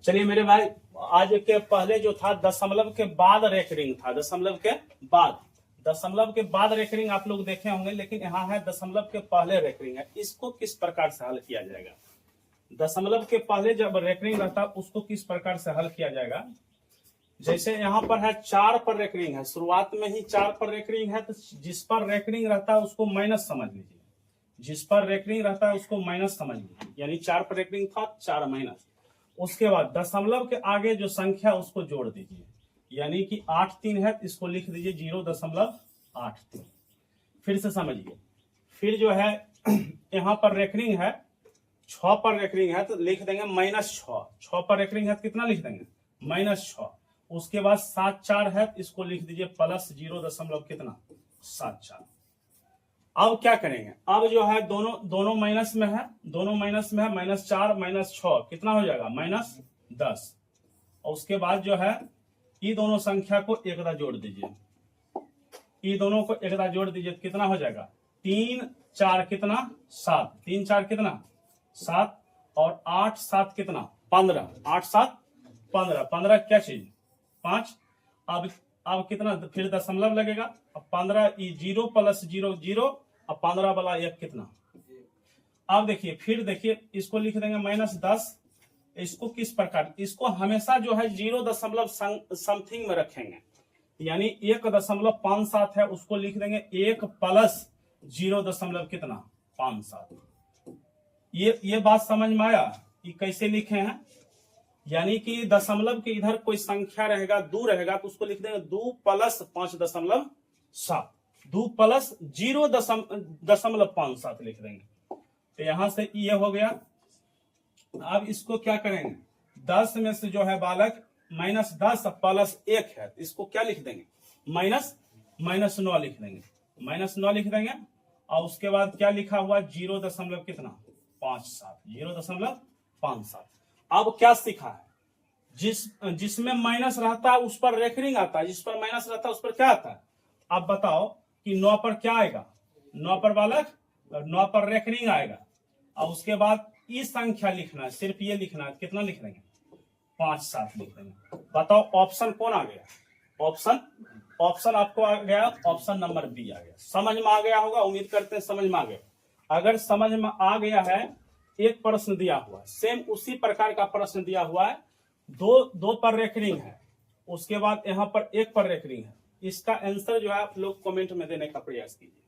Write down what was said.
चलिए मेरे भाई, आज के पहले जो था दशमलव के बाद रेकरिंग था, दशमलव के बाद रेकरिंग आप लोग देखे होंगे, लेकिन यहाँ है दशमलव के पहले रेकरिंग है। इसको किस प्रकार से हल किया जाएगा? दशमलव के पहले जब रेकरिंग रहता उसको किस प्रकार से हल किया जाएगा? जैसे यहाँ पर है 4 पर रेकरिंग है, शुरुआत में ही 4 पर रेकरिंग है, तो जिस पर रेकरिंग रहता है उसको माइनस समझ लीजिए, जिस पर रेकरिंग रहता है उसको माइनस समझ लीजिए, यानी 4 पर रेकरिंग था 4 माइनस। उसके बाद दशमलव के आगे जो संख्या उसको जोड़ दीजिए, यानी कि 8 3 है, इसको लिख दीजिए 0.83। फिर से समझिए, फिर जो है यहाँ पर रेकरिंग है 6 पर रेकरिंग है, तो लिख देंगे -6। 6 पर रेकरिंग है तो कितना लिख देंगे? -6। उसके बाद 7 4 है, इसको लिख दीजिए प्लस 0.74। अब क्या करेंगे? अब जो है दोनों माइनस में है, -4 -6 कितना हो जाएगा? -10। और उसके बाद जो है ये दोनों संख्या को एकदा जोड़ दीजिए, ये दोनों को एकदा जोड़ दीजिए तो कितना हो जाएगा? 3 4 कितना? 7। 3 4 कितना? 7। और 8 7 कितना? 15। 8 7 15। 15 क्या चीज? 5। अब कितना? फिर दशमलव लगेगा। अब 15 0 + 0 0, अब 15 वाला 1 कितना? अब देखिए, फिर देखिए इसको लिख देंगे -10। इसको किस प्रकार? इसको हमेशा जो है 0 समथिंग में रखेंगे, यानी 1.57 है, उसको लिख देंगे 1 + 0 कितना? 57। ये बात समझ में आया कि कैसे लिखे हैं? यानी कि दशमलव के इधर कोई संख्या रहेगा, 2 रहेगा, तो उसको लिख देंगे 2 + 5.7, 2 + 0.57 लिख देंगे। तो यहां से ये हो गया। अब इसको क्या करेंगे? 10 में से जो है बालक -10 + 1 है, इसको क्या लिख देंगे? -9 लिख देंगे, -9 लिख देंगे। और उसके बाद क्या लिखा हुआ? 0.57। 0.57। अब क्या सीखा है? जिसमें माइनस रहता है उस पर रेकरिंग आता है, जिस पर माइनस रहता है उस पर क्या आता है? अब बताओ कि 9 पर क्या आएगा? 9 पर बालक 9 पर रेकरिंग आएगा। और उसके बाद ये संख्या लिखना है, सिर्फ ये लिखना है, कितना लिख देंगे? 5 7 लिख देंगे। बताओ ऑप्शन कौन आ गया? ऑप्शन आपको आ गया, ऑप्शन नंबर बी आ गया। समझ में आ गया होगा, उम्मीद करते हैं समझ में आ गया। अगर समझ में आ गया है, एक प्रश्न दिया हुआ है, सेम उसी प्रकार का प्रश्न दिया हुआ है, 2 पर रेकरिंग है, उसके बाद यहाँ पर 1 पर रेकरिंग है। इसका आंसर जो है आप लोग कमेंट में देने का प्रयास कीजिए।